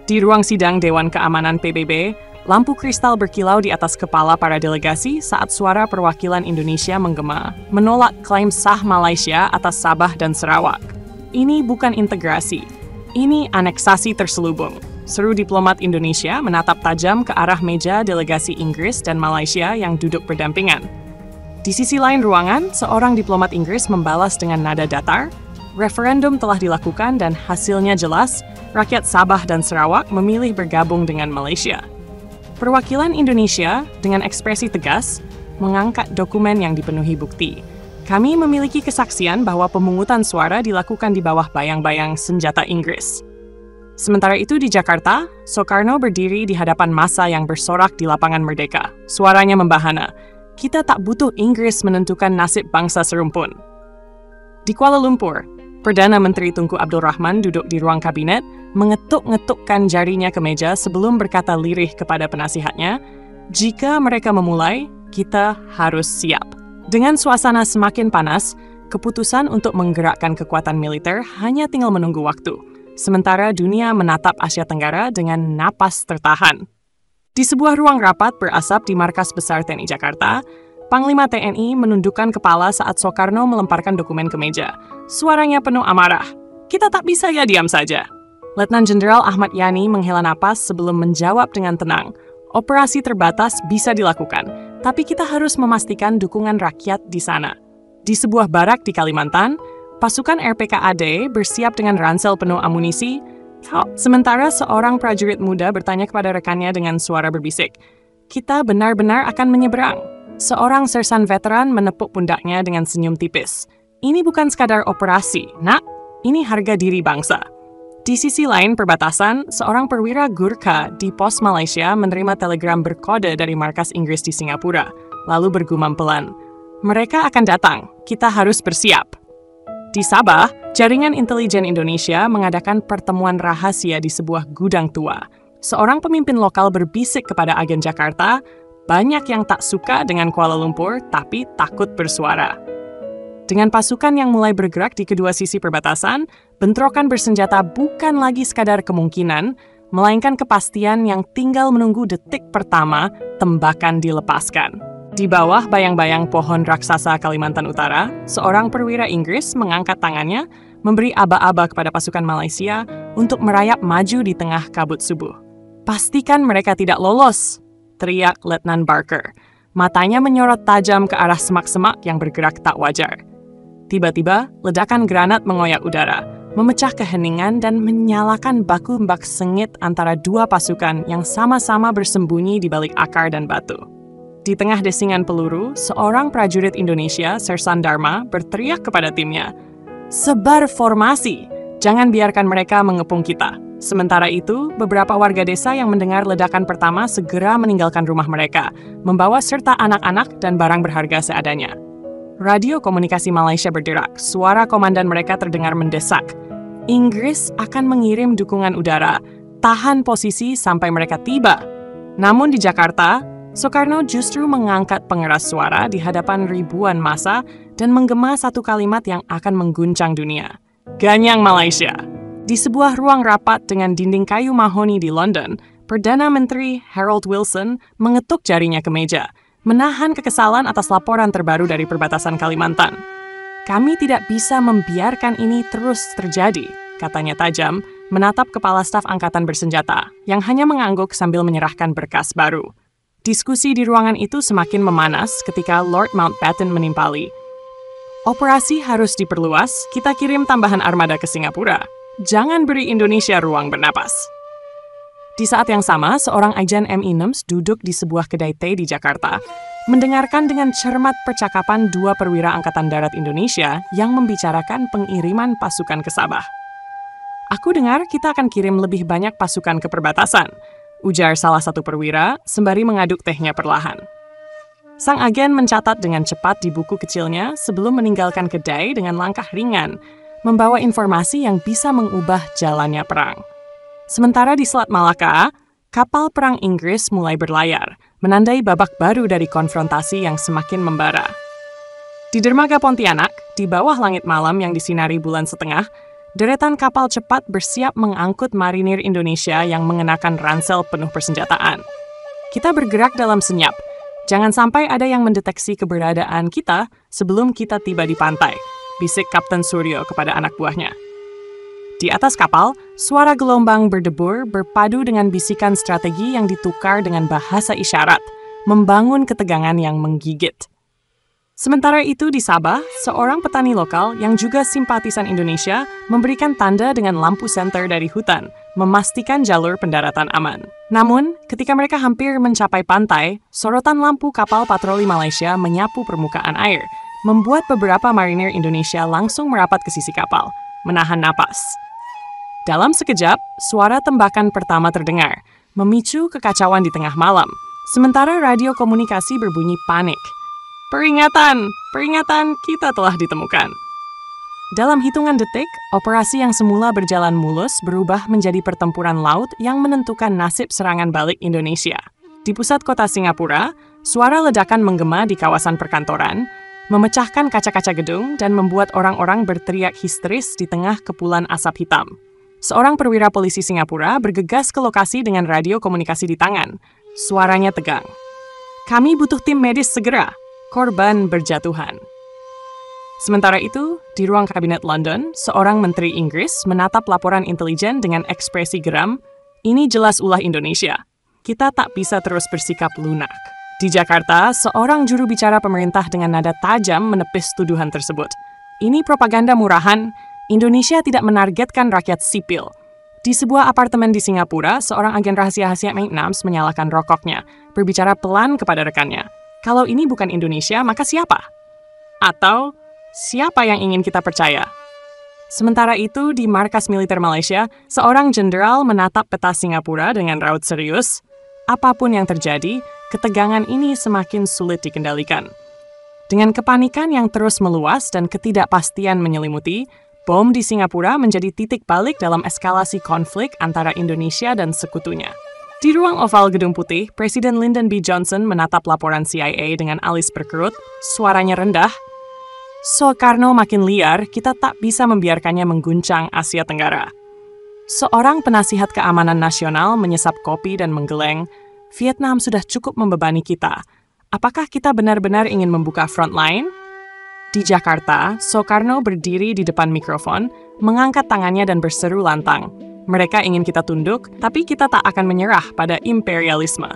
Di ruang sidang Dewan Keamanan PBB, lampu kristal berkilau di atas kepala para delegasi saat suara perwakilan Indonesia menggema, menolak klaim sah Malaysia atas Sabah dan Sarawak. Ini bukan integrasi, ini aneksasi terselubung. Seru diplomat Indonesia menatap tajam ke arah meja delegasi Inggris dan Malaysia yang duduk berdampingan. Di sisi lain ruangan, seorang diplomat Inggris membalas dengan nada datar, referendum telah dilakukan dan hasilnya jelas, rakyat Sabah dan Sarawak memilih bergabung dengan Malaysia. Perwakilan Indonesia dengan ekspresi tegas mengangkat dokumen yang dipenuhi bukti. Kami memiliki kesaksian bahwa pemungutan suara dilakukan di bawah bayang-bayang senjata Inggris. Sementara itu di Jakarta, Soekarno berdiri di hadapan massa yang bersorak di lapangan Merdeka. Suaranya membahana, "Kita tak butuh Inggris menentukan nasib bangsa serumpun." Di Kuala Lumpur, Perdana Menteri Tunku Abdul Rahman duduk di ruang kabinet, mengetuk-ngetukkan jarinya ke meja sebelum berkata lirih kepada penasihatnya, "Jika mereka memulai, kita harus siap." Dengan suasana semakin panas, keputusan untuk menggerakkan kekuatan militer hanya tinggal menunggu waktu, sementara dunia menatap Asia Tenggara dengan napas tertahan. Di sebuah ruang rapat berasap di Markas Besar TNI Jakarta, Panglima TNI menundukkan kepala saat Soekarno melemparkan dokumen ke meja. Suaranya penuh amarah. "Kita tak bisa ya diam saja." Letnan Jenderal Ahmad Yani menghela napas sebelum menjawab dengan tenang. "Operasi terbatas bisa dilakukan, tapi kita harus memastikan dukungan rakyat di sana." Di sebuah barak di Kalimantan, pasukan RPKAD bersiap dengan ransel penuh amunisi, sementara seorang prajurit muda bertanya kepada rekannya dengan suara berbisik, "Kita benar-benar akan menyeberang." Seorang sersan veteran menepuk pundaknya dengan senyum tipis. "Ini bukan sekadar operasi, nak. Ini harga diri bangsa." Di sisi lain perbatasan, seorang perwira Gurkha di pos Malaysia menerima telegram berkode dari markas Inggris di Singapura, lalu bergumam pelan, "Mereka akan datang, kita harus bersiap." Di Sabah, jaringan intelijen Indonesia mengadakan pertemuan rahasia di sebuah gudang tua. Seorang pemimpin lokal berbisik kepada agen Jakarta, banyak yang tak suka dengan Kuala Lumpur, tapi takut bersuara. Dengan pasukan yang mulai bergerak di kedua sisi perbatasan, bentrokan bersenjata bukan lagi sekadar kemungkinan, melainkan kepastian yang tinggal menunggu detik pertama tembakan dilepaskan. Di bawah bayang-bayang pohon raksasa Kalimantan Utara, seorang perwira Inggris mengangkat tangannya, memberi aba-aba kepada pasukan Malaysia untuk merayap maju di tengah kabut subuh. "Pastikan mereka tidak lolos," teriak Letnan Barker. Matanya menyorot tajam ke arah semak-semak yang bergerak tak wajar. Tiba-tiba, ledakan granat mengoyak udara, memecah keheningan dan menyalakan baku-bak sengit antara dua pasukan yang sama-sama bersembunyi di balik akar dan batu. Di tengah desingan peluru, seorang prajurit Indonesia, Sersan Dharma, berteriak kepada timnya, "Sebar formasi! Jangan biarkan mereka mengepung kita." Sementara itu, beberapa warga desa yang mendengar ledakan pertama segera meninggalkan rumah mereka, membawa serta anak-anak dan barang berharga seadanya. Radio komunikasi Malaysia berderak, suara komandan mereka terdengar mendesak. "Inggris akan mengirim dukungan udara, tahan posisi sampai mereka tiba." Namun di Jakarta, Soekarno justru mengangkat pengeras suara di hadapan ribuan massa dan menggema satu kalimat yang akan mengguncang dunia. "Ganyang Malaysia!" Di sebuah ruang rapat dengan dinding kayu mahoni di London, Perdana Menteri Harold Wilson mengetuk jarinya ke meja, menahan kekesalan atas laporan terbaru dari perbatasan Kalimantan. "Kami tidak bisa membiarkan ini terus terjadi," katanya tajam, menatap kepala staf angkatan bersenjata, yang hanya mengangguk sambil menyerahkan berkas baru. Diskusi di ruangan itu semakin memanas ketika Lord Mountbatten menimpali. "Operasi harus diperluas, kita kirim tambahan armada ke Singapura. Jangan beri Indonesia ruang bernapas." Di saat yang sama, seorang agen MI6 duduk di sebuah kedai teh di Jakarta, mendengarkan dengan cermat percakapan dua perwira Angkatan Darat Indonesia yang membicarakan pengiriman pasukan ke Sabah. "Aku dengar kita akan kirim lebih banyak pasukan ke perbatasan," ujar salah satu perwira, sembari mengaduk tehnya perlahan. Sang agen mencatat dengan cepat di buku kecilnya sebelum meninggalkan kedai dengan langkah ringan, membawa informasi yang bisa mengubah jalannya perang. Sementara di Selat Malaka, kapal perang Inggris mulai berlayar, menandai babak baru dari konfrontasi yang semakin membara. Di dermaga Pontianak, di bawah langit malam yang disinari bulan setengah, Deretan kapal cepat bersiap mengangkut marinir Indonesia yang mengenakan ransel penuh persenjataan. Kita bergerak dalam senyap. Jangan sampai ada yang mendeteksi keberadaan kita sebelum kita tiba di pantai, bisik Kapten Suryo kepada anak buahnya. Di atas kapal, suara gelombang berdebur berpadu dengan bisikan strategi yang ditukar dengan bahasa isyarat, membangun ketegangan yang menggigit. Sementara itu di Sabah, seorang petani lokal yang juga simpatisan Indonesia memberikan tanda dengan lampu senter dari hutan, memastikan jalur pendaratan aman. Namun, ketika mereka hampir mencapai pantai, sorotan lampu kapal patroli Malaysia menyapu permukaan air, membuat beberapa marinir Indonesia langsung merapat ke sisi kapal, menahan napas. Dalam sekejap, suara tembakan pertama terdengar, memicu kekacauan di tengah malam, sementara radio komunikasi berbunyi panik. Peringatan! Peringatan! Kita telah ditemukan. Dalam hitungan detik, operasi yang semula berjalan mulus berubah menjadi pertempuran laut yang menentukan nasib serangan balik Indonesia. Di pusat kota Singapura, suara ledakan menggema di kawasan perkantoran, memecahkan kaca-kaca gedung dan membuat orang-orang berteriak histeris di tengah kepulan asap hitam. Seorang perwira polisi Singapura bergegas ke lokasi dengan radio komunikasi di tangan. Suaranya tegang. Kami butuh tim medis segera. Korban berjatuhan. Sementara itu, di ruang kabinet London, seorang menteri Inggris menatap laporan intelijen dengan ekspresi geram, ini jelas ulah Indonesia. Kita tak bisa terus bersikap lunak. Di Jakarta, seorang juru bicara pemerintah dengan nada tajam menepis tuduhan tersebut. Ini propaganda murahan, Indonesia tidak menargetkan rakyat sipil. Di sebuah apartemen di Singapura, seorang agen rahasia McNams menyalakan rokoknya, berbicara pelan kepada rekannya. Kalau ini bukan Indonesia, maka siapa? Atau siapa yang ingin kita percaya? Sementara itu, di markas militer Malaysia, seorang jenderal menatap peta Singapura dengan raut serius. Apapun yang terjadi, ketegangan ini semakin sulit dikendalikan. Dengan kepanikan yang terus meluas dan ketidakpastian menyelimuti, bom di Singapura menjadi titik balik dalam eskalasi konflik antara Indonesia dan sekutunya. Di ruang oval Gedung Putih, Presiden Lyndon B. Johnson menatap laporan CIA dengan alis berkerut, suaranya rendah. Soekarno makin liar, kita tak bisa membiarkannya mengguncang Asia Tenggara. Seorang penasihat keamanan nasional menyesap kopi dan menggeleng, Vietnam sudah cukup membebani kita. Apakah kita benar-benar ingin membuka frontline? Di Jakarta, Soekarno berdiri di depan mikrofon, mengangkat tangannya dan berseru lantang. Mereka ingin kita tunduk, tapi kita tak akan menyerah pada imperialisme.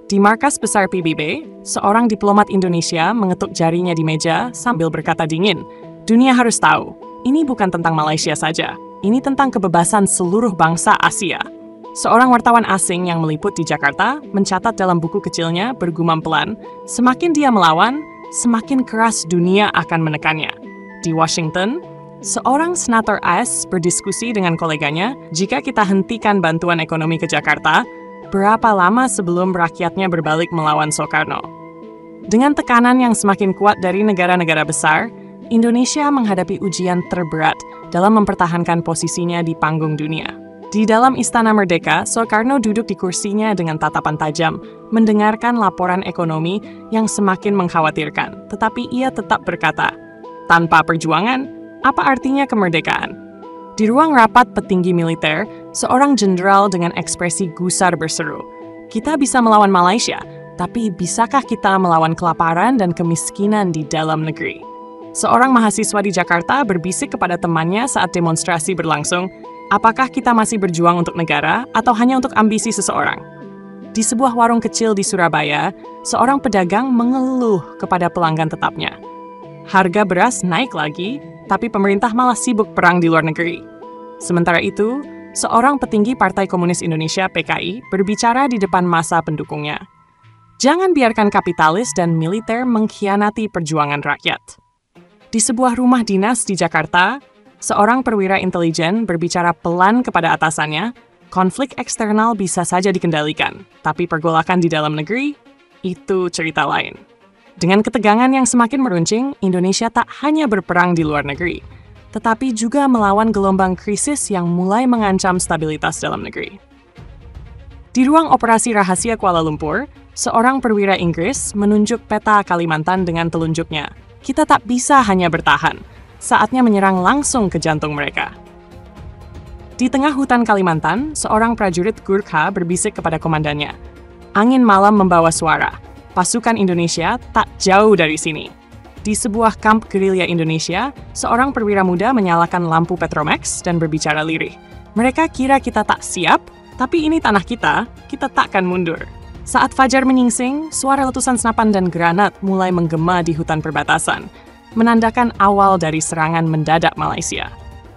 Di markas besar PBB, seorang diplomat Indonesia mengetuk jarinya di meja sambil berkata dingin, dunia harus tahu, ini bukan tentang Malaysia saja, ini tentang kebebasan seluruh bangsa Asia. Seorang wartawan asing yang meliput di Jakarta mencatat dalam buku kecilnya bergumam pelan, semakin dia melawan, semakin keras dunia akan menekannya. Di Washington, seorang senator AS berdiskusi dengan koleganya, jika kita hentikan bantuan ekonomi ke Jakarta, berapa lama sebelum rakyatnya berbalik melawan Soekarno? Dengan tekanan yang semakin kuat dari negara-negara besar, Indonesia menghadapi ujian terberat dalam mempertahankan posisinya di panggung dunia. Di dalam Istana Merdeka, Soekarno duduk di kursinya dengan tatapan tajam, mendengarkan laporan ekonomi yang semakin mengkhawatirkan, tetapi ia tetap berkata, tanpa perjuangan, apa artinya kemerdekaan? Di ruang rapat petinggi militer, seorang jenderal dengan ekspresi gusar berseru, kita bisa melawan Malaysia, tapi bisakah kita melawan kelaparan dan kemiskinan di dalam negeri? Seorang mahasiswa di Jakarta berbisik kepada temannya saat demonstrasi berlangsung, apakah kita masih berjuang untuk negara atau hanya untuk ambisi seseorang? Di sebuah warung kecil di Surabaya, seorang pedagang mengeluh kepada pelanggan tetapnya. Harga beras naik lagi, tapi pemerintah malah sibuk perang di luar negeri. Sementara itu, seorang petinggi Partai Komunis Indonesia (PKI) berbicara di depan massa pendukungnya. Jangan biarkan kapitalis dan militer mengkhianati perjuangan rakyat. Di sebuah rumah dinas di Jakarta, seorang perwira intelijen berbicara pelan kepada atasannya, konflik eksternal bisa saja dikendalikan, tapi pergolakan di dalam negeri, itu cerita lain. Dengan ketegangan yang semakin meruncing, Indonesia tak hanya berperang di luar negeri, tetapi juga melawan gelombang krisis yang mulai mengancam stabilitas dalam negeri. Di ruang operasi rahasia Kuala Lumpur, seorang perwira Inggris menunjuk peta Kalimantan dengan telunjuknya. Kita tak bisa hanya bertahan, saatnya menyerang langsung ke jantung mereka. Di tengah hutan Kalimantan, seorang prajurit Gurkha berbisik kepada komandannya. Angin malam membawa suara. Pasukan Indonesia tak jauh dari sini. Di sebuah kamp gerilya Indonesia, seorang perwira muda menyalakan lampu Petromax dan berbicara lirih. Mereka kira kita tak siap, tapi ini tanah kita takkan mundur. Saat fajar menyingsing, suara letusan senapan dan granat mulai menggema di hutan perbatasan, menandakan awal dari serangan mendadak Malaysia.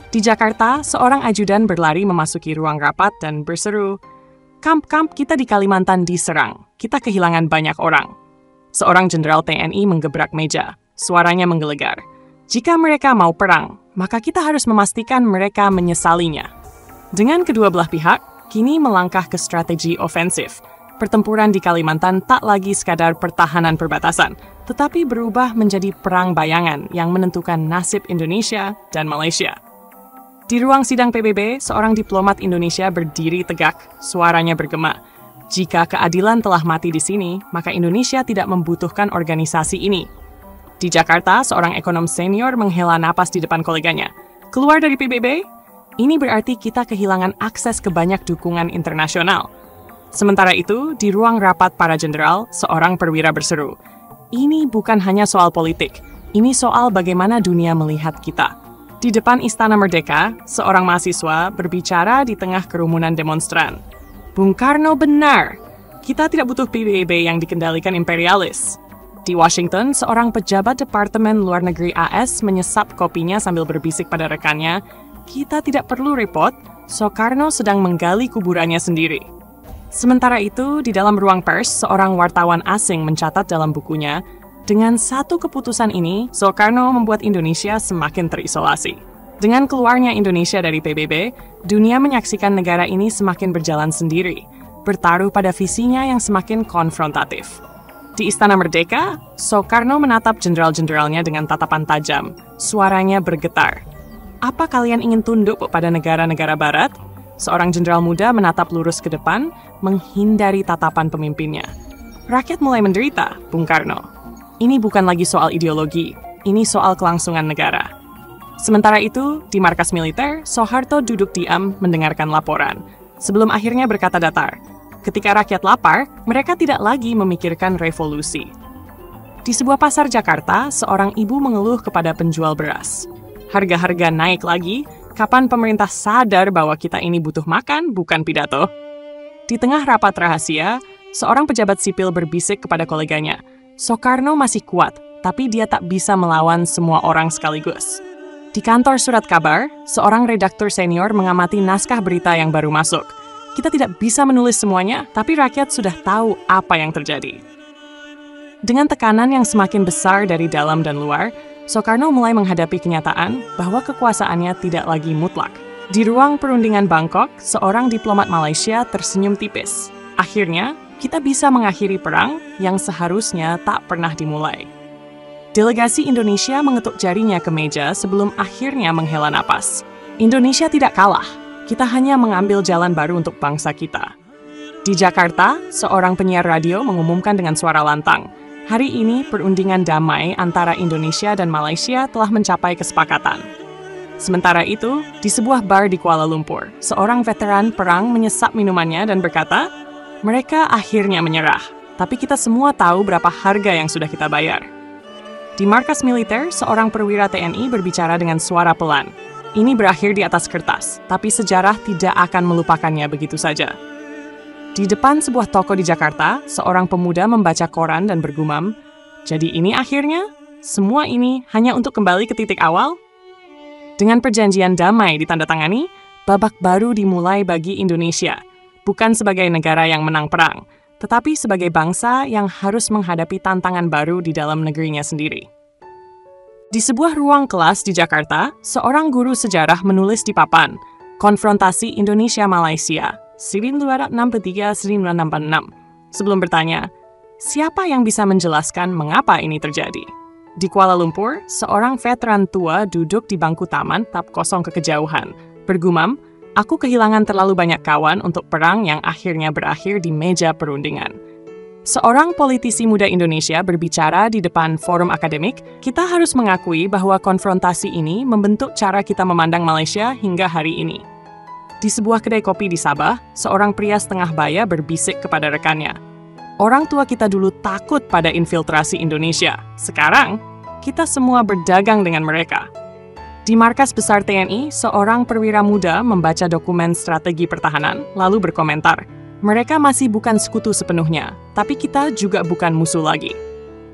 Di Jakarta, seorang ajudan berlari memasuki ruang rapat dan berseru, "Kamp-kamp kita di Kalimantan diserang. Kita kehilangan banyak orang." Seorang jenderal TNI menggebrak meja. Suaranya menggelegar. "Jika mereka mau perang, maka kita harus memastikan mereka menyesalinya." Dengan kedua belah pihak, kini melangkah ke strategi ofensif. Pertempuran di Kalimantan tak lagi sekadar pertahanan perbatasan, tetapi berubah menjadi perang bayangan yang menentukan nasib Indonesia dan Malaysia. Di ruang sidang PBB, seorang diplomat Indonesia berdiri tegak, suaranya bergema. Jika keadilan telah mati di sini, maka Indonesia tidak membutuhkan organisasi ini. Di Jakarta, seorang ekonom senior menghela napas di depan koleganya. Keluar dari PBB? Ini berarti kita kehilangan akses ke banyak dukungan internasional. Sementara itu, di ruang rapat para jenderal, seorang perwira berseru, "Ini bukan hanya soal politik, ini soal bagaimana dunia melihat kita." Di depan Istana Merdeka, seorang mahasiswa berbicara di tengah kerumunan demonstran. "Bung Karno benar, kita tidak butuh PBB yang dikendalikan imperialis." Di Washington, seorang pejabat Departemen Luar Negeri AS menyesap kopinya sambil berbisik pada rekannya, "Kita tidak perlu repot, Soekarno sedang menggali kuburannya sendiri." Sementara itu, di dalam ruang pers, seorang wartawan asing mencatat dalam bukunya, dengan satu keputusan ini, Soekarno membuat Indonesia semakin terisolasi. Dengan keluarnya Indonesia dari PBB, dunia menyaksikan negara ini semakin berjalan sendiri, bertaruh pada visinya yang semakin konfrontatif. Di Istana Merdeka, Soekarno menatap jenderal-jenderalnya dengan tatapan tajam. Suaranya bergetar. "Apa kalian ingin tunduk pada negara-negara barat?" Seorang jenderal muda menatap lurus ke depan, menghindari tatapan pemimpinnya. "Rakyat mulai menderita, Bung Karno. Ini bukan lagi soal ideologi, ini soal kelangsungan negara." Sementara itu, di markas militer, Soeharto duduk diam mendengarkan laporan, sebelum akhirnya berkata datar, "Ketika rakyat lapar, mereka tidak lagi memikirkan revolusi." Di sebuah pasar Jakarta, seorang ibu mengeluh kepada penjual beras. "Harga-harga naik lagi, kapan pemerintah sadar bahwa kita ini butuh makan, bukan pidato?" Di tengah rapat rahasia, seorang pejabat sipil berbisik kepada koleganya, "Soekarno masih kuat, tapi dia tak bisa melawan semua orang sekaligus." Di kantor surat kabar, seorang redaktur senior mengamati naskah berita yang baru masuk. "Kita tidak bisa menulis semuanya, tapi rakyat sudah tahu apa yang terjadi." Dengan tekanan yang semakin besar dari dalam dan luar, Soekarno mulai menghadapi kenyataan bahwa kekuasaannya tidak lagi mutlak. Di ruang perundingan Bangkok, seorang diplomat Malaysia tersenyum tipis. Akhirnya, kita bisa mengakhiri perang yang seharusnya tak pernah dimulai. Delegasi Indonesia mengetuk jarinya ke meja sebelum akhirnya menghela napas. Indonesia tidak kalah, kita hanya mengambil jalan baru untuk bangsa kita. Di Jakarta, seorang penyiar radio mengumumkan dengan suara lantang, "Hari ini perundingan damai antara Indonesia dan Malaysia telah mencapai kesepakatan." Sementara itu, di sebuah bar di Kuala Lumpur, seorang veteran perang menyesap minumannya dan berkata, "Mereka akhirnya menyerah, tapi kita semua tahu berapa harga yang sudah kita bayar." Di markas militer, seorang perwira TNI berbicara dengan suara pelan. "Ini berakhir di atas kertas, tapi sejarah tidak akan melupakannya begitu saja." Di depan sebuah toko di Jakarta, seorang pemuda membaca koran dan bergumam, "Jadi ini akhirnya? Semua ini hanya untuk kembali ke titik awal?" Dengan perjanjian damai ditandatangani, babak baru dimulai bagi Indonesia. Bukan sebagai negara yang menang perang, tetapi sebagai bangsa yang harus menghadapi tantangan baru di dalam negerinya sendiri. Di sebuah ruang kelas di Jakarta, seorang guru sejarah menulis di papan, "Konfrontasi Indonesia-Malaysia, 1963-1966." Sebelum bertanya, siapa yang bisa menjelaskan mengapa ini terjadi? Di Kuala Lumpur, seorang veteran tua duduk di bangku taman tak kosong ke kejauhan, bergumam, "Aku kehilangan terlalu banyak kawan untuk perang yang akhirnya berakhir di meja perundingan." Seorang politisi muda Indonesia berbicara di depan forum akademik, "Kita harus mengakui bahwa konfrontasi ini membentuk cara kita memandang Malaysia hingga hari ini." Di sebuah kedai kopi di Sabah, seorang pria setengah baya berbisik kepada rekannya. Orang tua kita dulu takut pada infiltrasi Indonesia. Sekarang, kita semua berdagang dengan mereka. Di markas besar TNI, seorang perwira muda membaca dokumen strategi pertahanan, lalu berkomentar, mereka masih bukan sekutu sepenuhnya, tapi kita juga bukan musuh lagi.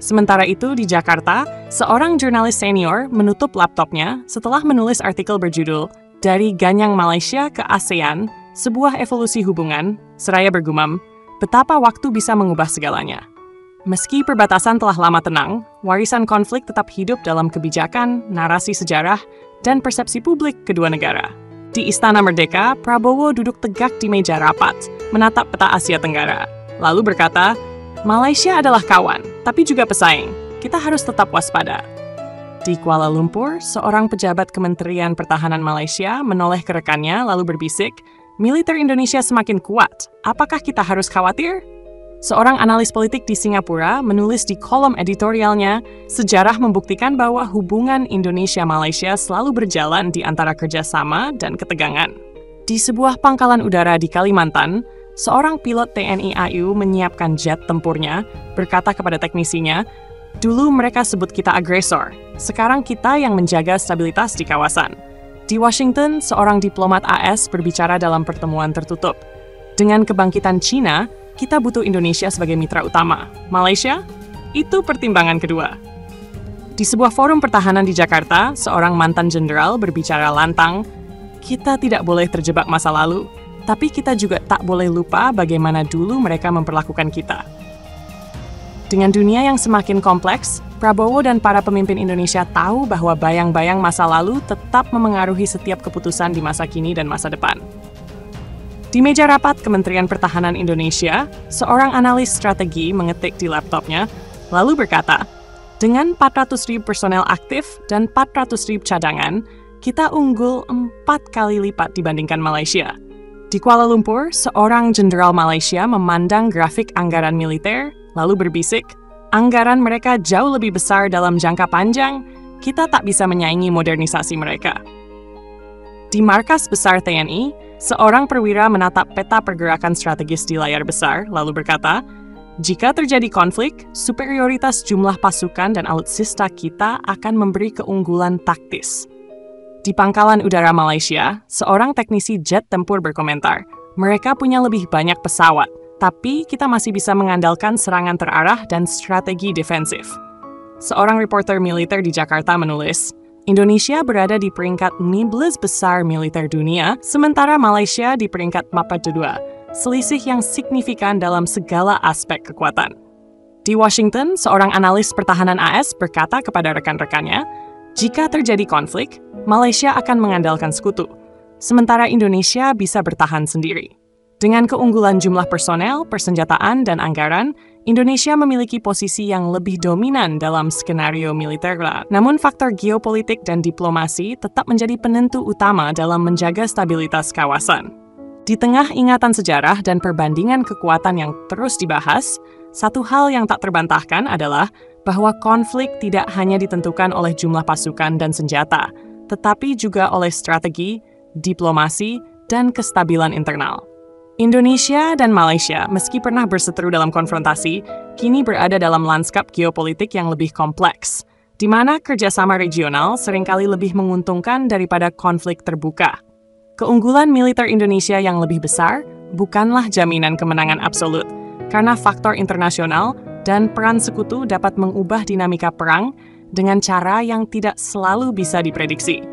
Sementara itu, di Jakarta, seorang jurnalis senior menutup laptopnya setelah menulis artikel berjudul Dari Ganyang Malaysia ke ASEAN, Sebuah Evolusi Hubungan, seraya bergumam, betapa waktu bisa mengubah segalanya. Meski perbatasan telah lama tenang, warisan konflik tetap hidup dalam kebijakan, narasi sejarah, dan persepsi publik kedua negara. Di Istana Merdeka, Prabowo duduk tegak di meja rapat, menatap peta Asia Tenggara, lalu berkata, Malaysia adalah kawan, tapi juga pesaing. Kita harus tetap waspada. Di Kuala Lumpur, seorang pejabat Kementerian Pertahanan Malaysia menoleh ke rekannya lalu berbisik, militer Indonesia semakin kuat, apakah kita harus khawatir? Seorang analis politik di Singapura menulis di kolom editorialnya, sejarah membuktikan bahwa hubungan Indonesia-Malaysia selalu berjalan di antara kerjasama dan ketegangan. Di sebuah pangkalan udara di Kalimantan, seorang pilot TNI AU menyiapkan jet tempurnya, berkata kepada teknisinya, dulu mereka sebut kita agresor, sekarang kita yang menjaga stabilitas di kawasan. Di Washington, seorang diplomat AS berbicara dalam pertemuan tertutup. Dengan kebangkitan China, kita butuh Indonesia sebagai mitra utama. Malaysia? Itu pertimbangan kedua. Di sebuah forum pertahanan di Jakarta, seorang mantan jenderal berbicara lantang, kita tidak boleh terjebak masa lalu, tapi kita juga tak boleh lupa bagaimana dulu mereka memperlakukan kita. Dengan dunia yang semakin kompleks, Prabowo dan para pemimpin Indonesia tahu bahwa bayang-bayang masa lalu tetap memengaruhi setiap keputusan di masa kini dan masa depan. Di meja rapat Kementerian Pertahanan Indonesia, seorang analis strategi mengetik di laptopnya, lalu berkata, dengan 400.000 personel aktif dan 400.000 cadangan, kita unggul 4 kali lipat dibandingkan Malaysia. Di Kuala Lumpur, seorang jenderal Malaysia memandang grafik anggaran militer, lalu berbisik, anggaran mereka jauh lebih besar dalam jangka panjang, kita tak bisa menyaingi modernisasi mereka. Di markas besar TNI, seorang perwira menatap peta pergerakan strategis di layar besar, lalu berkata, jika terjadi konflik, superioritas jumlah pasukan dan alutsista kita akan memberi keunggulan taktis. Di pangkalan udara Malaysia, seorang teknisi jet tempur berkomentar, mereka punya lebih banyak pesawat, tapi kita masih bisa mengandalkan serangan terarah dan strategi defensif. Seorang reporter militer di Jakarta menulis, Indonesia berada di peringkat 15 besar militer dunia, sementara Malaysia di peringkat 42, selisih yang signifikan dalam segala aspek kekuatan. Di Washington, seorang analis pertahanan AS berkata kepada rekan-rekannya, jika terjadi konflik, Malaysia akan mengandalkan sekutu, sementara Indonesia bisa bertahan sendiri. Dengan keunggulan jumlah personel, persenjataan, dan anggaran, Indonesia memiliki posisi yang lebih dominan dalam skenario militer. Namun faktor geopolitik dan diplomasi tetap menjadi penentu utama dalam menjaga stabilitas kawasan. Di tengah ingatan sejarah dan perbandingan kekuatan yang terus dibahas, satu hal yang tak terbantahkan adalah bahwa konflik tidak hanya ditentukan oleh jumlah pasukan dan senjata, tetapi juga oleh strategi, diplomasi, dan kestabilan internal. Indonesia dan Malaysia, meski pernah berseteru dalam konfrontasi, kini berada dalam lanskap geopolitik yang lebih kompleks, di mana kerjasama regional seringkali lebih menguntungkan daripada konflik terbuka. Keunggulan militer Indonesia yang lebih besar bukanlah jaminan kemenangan absolut, karena faktor internasional dan peran sekutu dapat mengubah dinamika perang dengan cara yang tidak selalu bisa diprediksi.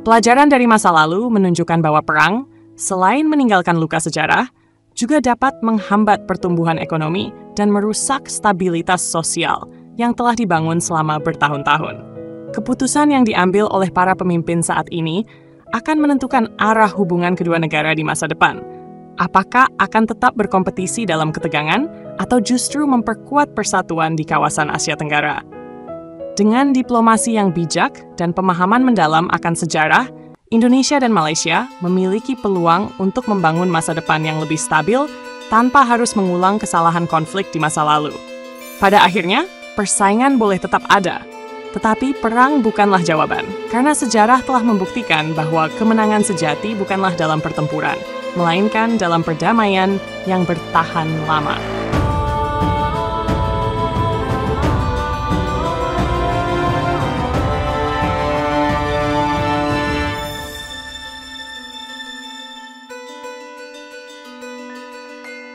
Pelajaran dari masa lalu menunjukkan bahwa perang, selain meninggalkan luka sejarah, juga dapat menghambat pertumbuhan ekonomi dan merusak stabilitas sosial yang telah dibangun selama bertahun-tahun. Keputusan yang diambil oleh para pemimpin saat ini akan menentukan arah hubungan kedua negara di masa depan. Apakah akan tetap berkompetisi dalam ketegangan atau justru memperkuat persatuan di kawasan Asia Tenggara? Dengan diplomasi yang bijak dan pemahaman mendalam akan sejarah, Indonesia dan Malaysia memiliki peluang untuk membangun masa depan yang lebih stabil tanpa harus mengulang kesalahan konflik di masa lalu. Pada akhirnya, persaingan boleh tetap ada, Tetapi perang bukanlah jawaban, karena sejarah telah membuktikan bahwa kemenangan sejati bukanlah dalam pertempuran, melainkan dalam perdamaian yang bertahan lama.